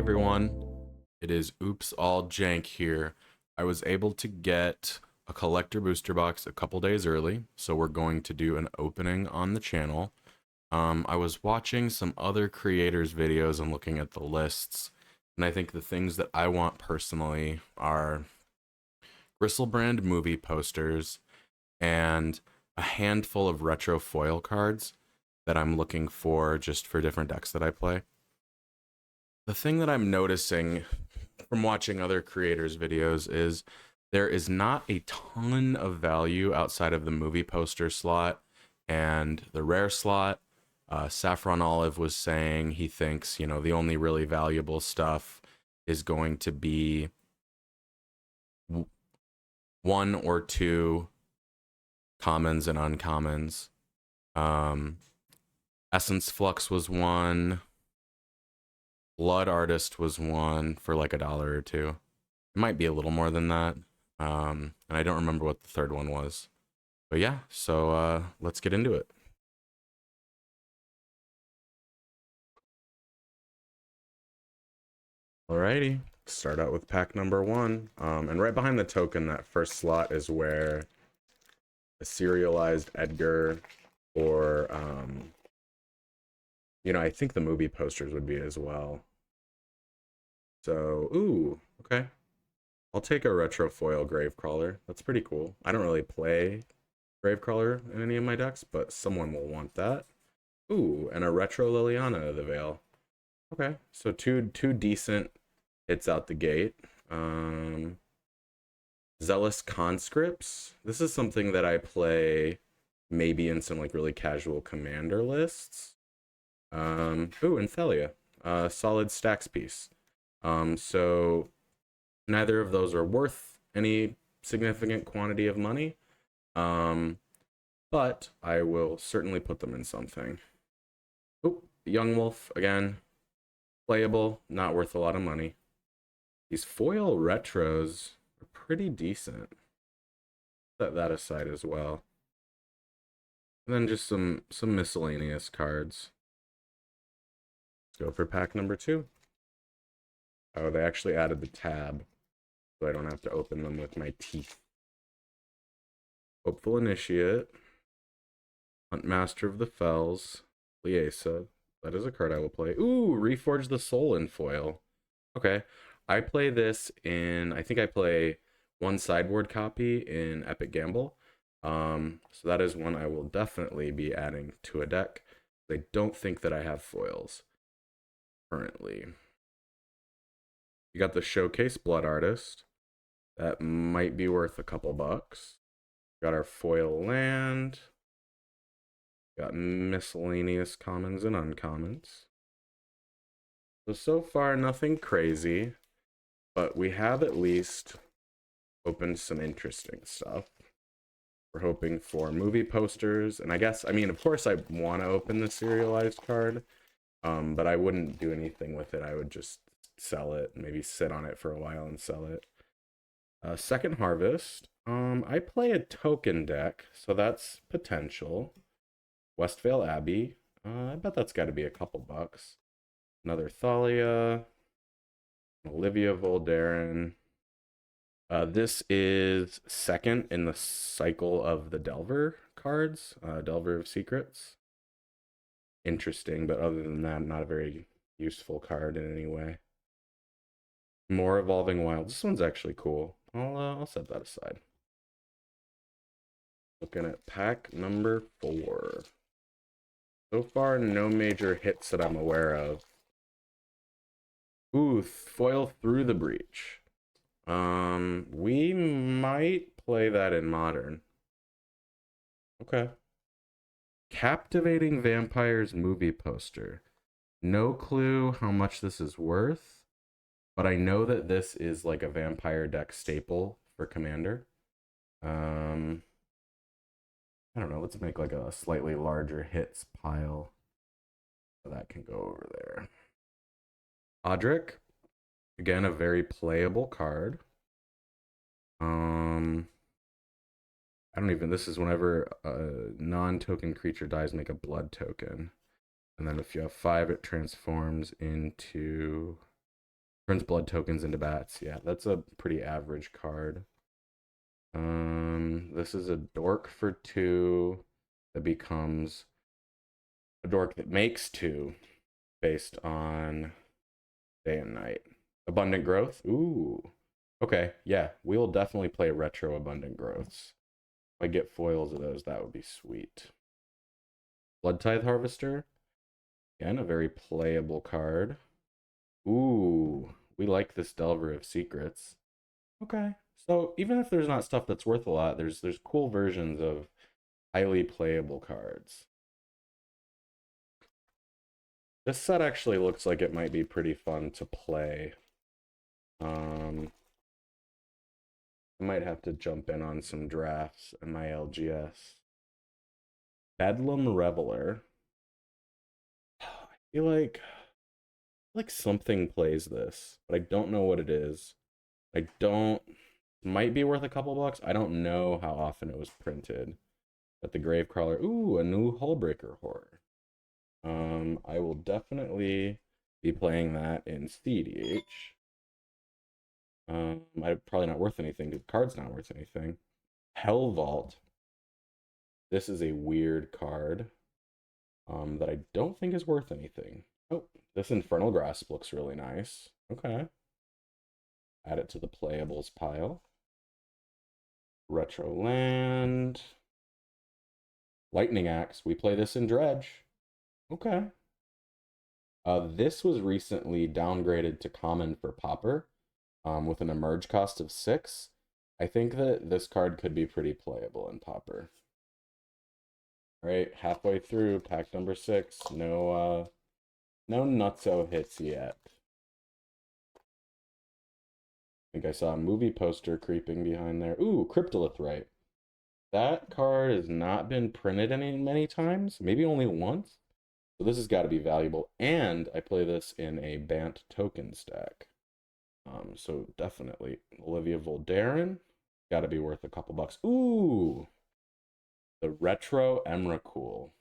everyone. It is Oops All Jank here. I was able to get a collector booster box a couple days early, so we're going to do an opening on the channel. I was watching some other creators' videos and looking at the lists, and I think the things that I want personally are Bristlebrand movie posters and a handful of retro foil cards that I'm looking for just for different decks that I play. The thing that I'm noticing from watching other creators' videos is there is not a ton of value outside of the movie poster slot and the rare slot. Saffron Olive was saying he thinks, the only really valuable stuff is going to be one or two commons and uncommons. Essence Flux was one. Blood Artist was one for like $1 or $2. It might be a little more than that. And I don't remember what the third one was. But yeah, so let's get into it. Alrighty, start out with pack number 1. And right behind the token, that first slot is where a serialized Edgar or, I think the movie posters would be as well. So, ooh, okay. I'll take a retro foil Gravecrawler. That's pretty cool. I don't really play Gravecrawler in any of my decks, but someone will want that. Ooh, and a retro Liliana of the Veil. Okay, so two decent hits out the gate. Zealous Conscripts. This is something that I play maybe in some like really casual commander lists. Ooh, and Thelia. Solid stacks piece. So neither of those are worth any significant quantity of money. But I will certainly put them in something. Oh, Young Wolf again. Playable, not worth a lot of money. These foil retros are pretty decent. Set that aside as well. And then just some miscellaneous cards. Let's go for pack number 2. Oh, they actually added the tab, so I don't have to open them with my teeth. Hopeful Initiate. Huntmaster of the Fells. Liesa. That is a card I will play. Ooh, Reforge the Soul in foil. Okay. I play this in, I think I play one sideboard copy in Epic Gamble. So that is one I will definitely be adding to a deck. I don't think that I have foils currently. You got the Showcase Blood Artist. That might be worth a couple bucks. Got our foil land. Got miscellaneous commons and uncommons. So far, nothing crazy. But we have at least opened some interesting stuff. We're hoping for movie posters. And of course I want to open the serialized card. But I wouldn't do anything with it. I would just sell it, maybe sit on it for a while and sell it. Second Harvest. I play a token deck, so that's potential. Westvale Abbey. I bet that's got to be a couple bucks. Another Thalia. Olivia Voldaren. This is second in the cycle of the Delver cards. Delver of Secrets. Interesting, but other than that, not a very useful card in any way. More Evolving Wilds. This one's actually cool. I'll set that aside. Looking at pack number 4. So far, no major hits that I'm aware of. Ooh, foil Through the Breach. We might play that in Modern. Okay. Captivating Vampires movie poster. No clue how much this is worth, but I know that this is like a vampire deck staple for Commander. I don't know, let's make like a slightly larger hits pile. So that can go over there. Odric, again, a very playable card. This is whenever a non-token creature dies, make a blood token. And then if you have 5, it transforms into Turns blood tokens into bats. Yeah, that's a pretty average card. This is a dork for 2 that becomes a dork that makes 2 based on day and night. Abundant growth. Ooh. Okay, yeah, we'll definitely play retro abundant growths. If I get foils of those, that would be sweet. Blood Tithe Harvester. Again, a very playable card. Ooh, we like this Delver of Secrets. Okay, so even if there's not stuff that's worth a lot, there's cool versions of highly playable cards. This set actually looks like it might be pretty fun to play. I might have to jump in on some drafts in my LGS. Bedlam Reveler. I feel like something plays this, but I don't know what it is. I don't. Might be worth a couple bucks. I don't know how often it was printed. But the Gravecrawler. Ooh, a new Hullbreaker horror. I will definitely be playing that in cEDH. Probably not worth anything because the card's not worth anything. Hell Vault. This is a weird card that I don't think is worth anything. Oh, this Infernal Grasp looks really nice. Okay. Add it to the playables pile. Retro Land. Lightning Axe. We play this in Dredge. Okay. This was recently downgraded to common for Pauper with an emerge cost of 6. I think that this card could be pretty playable in Pauper. All right, halfway through pack number 6. No nutso hits yet. I think I saw a movie poster creeping behind there. Ooh, Cryptolith Right. That card has not been printed many times, maybe only once. So this has got to be valuable. And I play this in a Bant token stack. So definitely Olivia Voldaren. Got to be worth a couple bucks. Ooh, the retro Emrakul.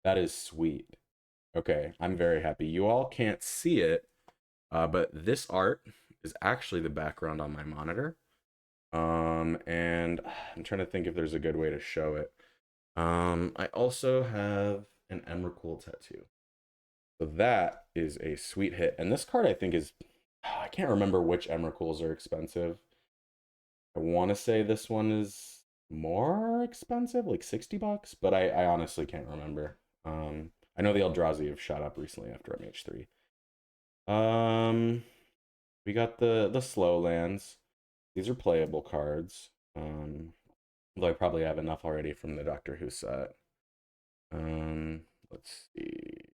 That is sweet. Okay, I'm very happy. You all can't see it, but this art is actually the background on my monitor. And I'm trying to think if there's a good way to show it. I also have an Emrakul tattoo. So that is a sweet hit. And this card I think is, I can't remember which Emrakuls are expensive. I want to say this one is more expensive, like 60 bucks, but I honestly can't remember. I know the Eldrazi have shot up recently after MH3. We got the slow lands. These are playable cards. Though I probably have enough already from the Doctor Who set. Let's see.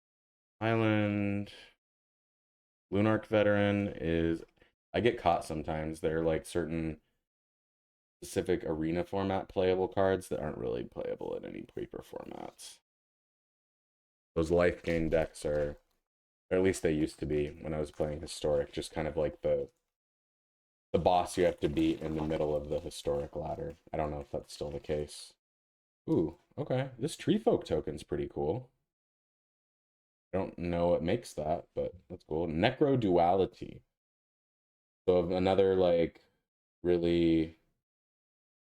Island. Lunarch Veteran is. I get caught sometimes. They're like certain specific arena format playable cards that aren't really playable in any paper formats. Those life gain decks are, or at least they used to be when I was playing Historic, just kind of like the boss you have to beat in the middle of the Historic ladder. I don't know if that's still the case. Ooh, okay. This Tree Folk token's pretty cool. I don't know what makes that, but that's cool. Necro Duality. So another like really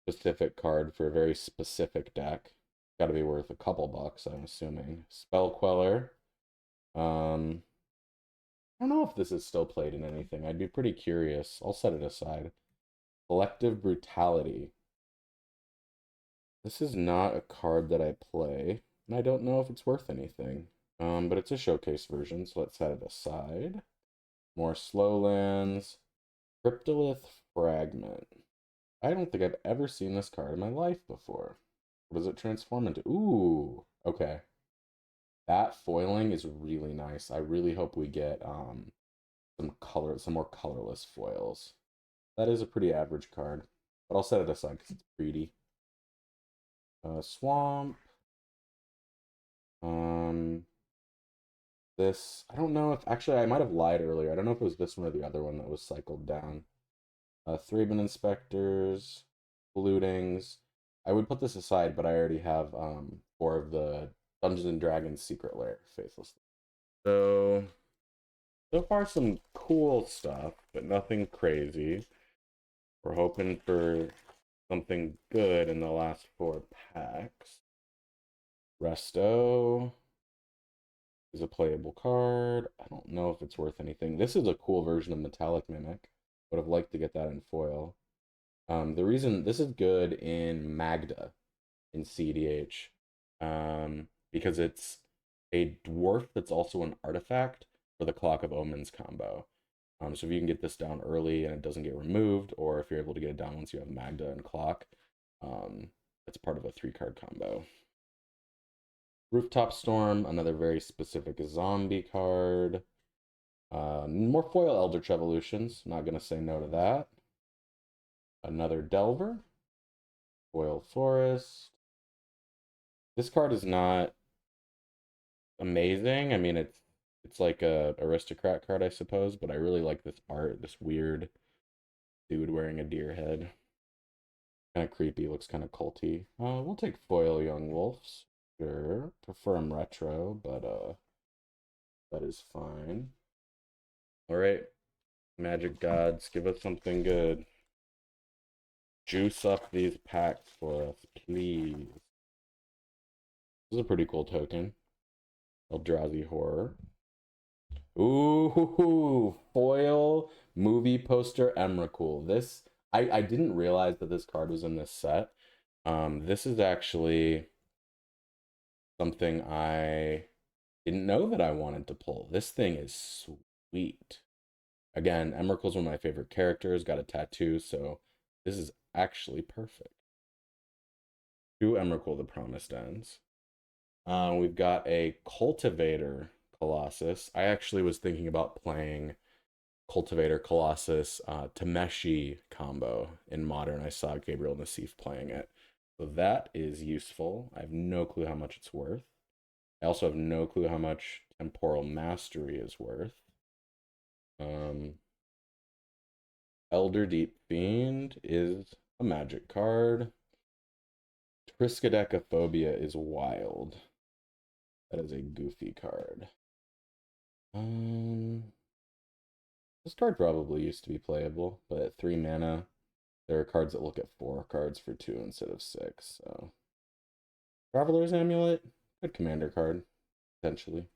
specific card for a very specific deck. Got to be worth a couple bucks, I'm assuming. Spell Queller. I don't know if this is still played in anything. I'd be pretty curious. I'll set it aside. Collective Brutality. This is not a card that I play, and I don't know if it's worth anything. But it's a showcase version, so let's set it aside. More slow lands. Cryptolith Fragment. I don't think I've ever seen this card in my life before. What does it transform into? Ooh, okay. That foiling is really nice. I really hope we get some more colorless foils. That is a pretty average card, but I'll set it aside because it's greedy. Swamp. This, I don't know if, actually I might have lied earlier. I don't know if it was this one or the other one that was cycled down. Thraben Inspectors, Blootings. I would put this aside, but I already have 4 of the Dungeons and Dragons Secret Lair Faithlessly. So So far, some cool stuff, but nothing crazy. We're hoping for something good in the last 4 packs. Resto is a playable card. I don't know if it's worth anything. This is a cool version of Metallic Mimic. Would have liked to get that in foil. The reason this is good in Magda in cEDH, because it's a dwarf that's also an artifact for the Clock of Omens combo. So if you can get this down early and it doesn't get removed, or if you're able to get it down once you have Magda and Clock, it's part of a 3-card combo. Rooftop Storm, another very specific zombie card. More foil Eldritch Evolutions, not going to say no to that. Another Delver. Foil Forest. This card is not amazing. I mean, it's like a aristocrat card, I suppose, but I really like this art, this weird dude wearing a deer head. Kind of creepy, looks kind of culty. We'll take foil Young Wolves. Sure. Prefer them retro, but that is fine. Alright. Magic Gods, give us something good. Juice up these packs for us, please. This is a pretty cool token. Eldrazi Horror. Ooh, foil movie poster Emrakul. This, I didn't realize that this card was in this set. This is actually something I didn't know that I wanted to pull. This thing is sweet. Again, Emrakul's one of my favorite characters, got a tattoo, so this is actually perfect. 2 Emrakul, the Promised Ends. We've got a Cultivator Colossus. I actually was thinking about playing Cultivator Colossus Tameshi combo in Modern. I saw Gabriel Nassif playing it. So that is useful. I have no clue how much it's worth. I also have no clue how much Temporal Mastery is worth. Elder Deep Fiend is a magic card. Triskaidekaphobia is wild. That is a goofy card. This card probably used to be playable, but at 3 mana, there are cards that look at 4 cards for 2 instead of 6. So, Traveler's Amulet, good commander card, potentially.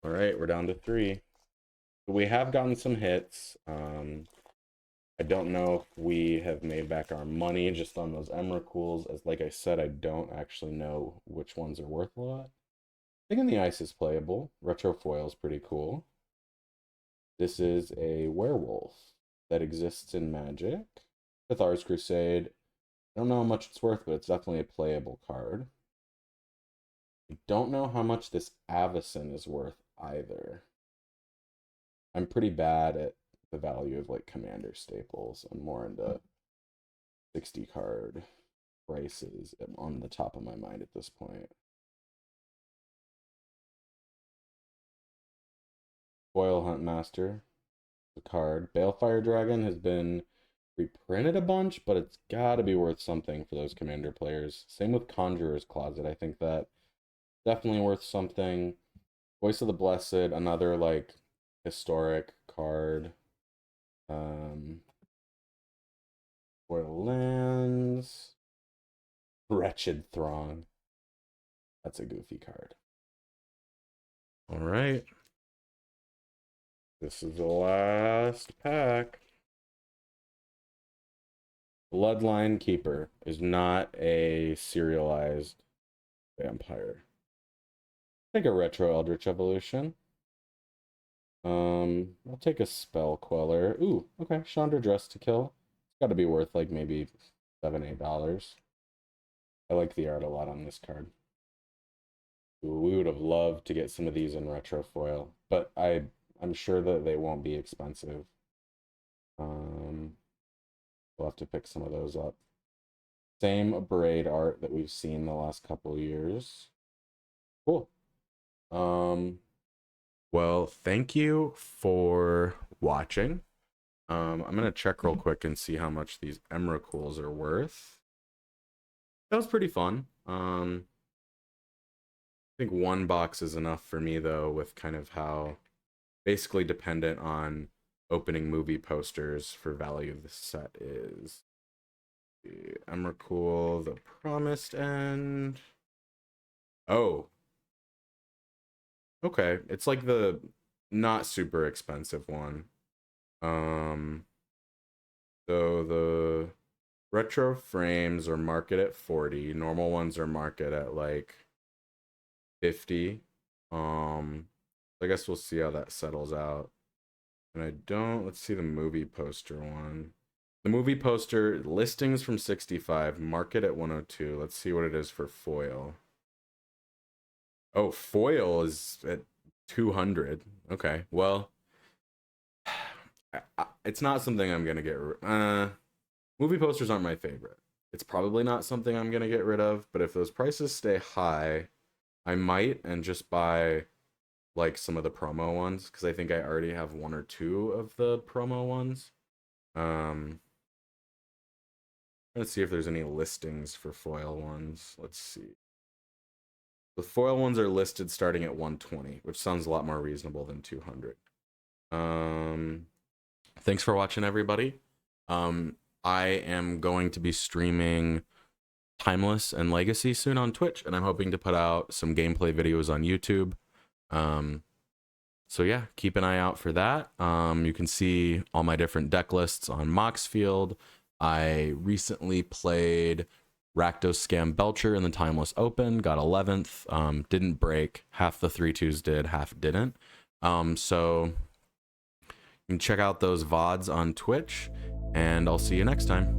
All right, we're down to 3. We have gotten some hits. I don't know if we have made back our money just on those Emrakuls. As like I said, I don't actually know which ones are worth a lot. Thing in the Ice is playable. Retro foil is pretty cool. This is a werewolf that exists in Magic. Cathar's Crusade. I don't know how much it's worth, but it's definitely a playable card. I don't know how much this Avacyn is worth either. I'm pretty bad at the value of like commander staples. I'm more into 60 card prices on the top of my mind at this point. Foil Huntmaster, the card. Balefire Dragon has been reprinted a bunch, but it's gotta be worth something for those commander players. Same with Conjurer's Closet. I think that definitely worth something. Voice of the Blessed, another like historic card. Foil lands. Wretched Throng. That's a goofy card. All right. This is the last pack. Bloodline Keeper is not a serialized vampire. Take a retro Eldritch Evolution. I'll take a Spell Queller. Ooh, okay. Chandra Dress to Kill. It's got to be worth like maybe $7-8. I like the art a lot on this card. Ooh, we would have loved to get some of these in retro foil, but I'm sure that they won't be expensive. We'll have to pick some of those up. Same braid art that we've seen the last couple of years. Cool. Well, thank you for watching. I'm gonna check real quick and see how much these Emrakuls are worth. That was pretty fun. I think 1 box is enough for me though, with kind of how basically dependent on opening movie posters for value. This set is the Emrakul, The Promised End. Oh, okay. It's like the not super expensive one. So the retro frames are market at 40. Normal ones are market at like 50. I guess we'll see how that settles out. And I don't, let's see the movie poster one. The movie poster listings from 65, market at 102. Let's see what it is for foil. Oh, foil is at 200. Okay, well, it's not something I'm gonna get. Movie posters aren't my favorite. It's probably not something I'm gonna get rid of. But if those prices stay high, I might and just buy like some of the promo ones because I think I already have one or two of the promo ones. Let's see if there's any listings for foil ones. Let's see. The foil ones are listed starting at 120, which sounds a lot more reasonable than 200. Thanks for watching, everybody. I am going to be streaming Timeless and Legacy soon on Twitch, and I'm hoping to put out some gameplay videos on YouTube. So yeah, keep an eye out for that. You can see all my different deck lists on Moxfield. I recently played Rakdos Scam Belcher in the Timeless Open, got 11th, didn't break. Half the 3-2s did, half didn't. So you can check out those VODs on Twitch, and I'll see you next time.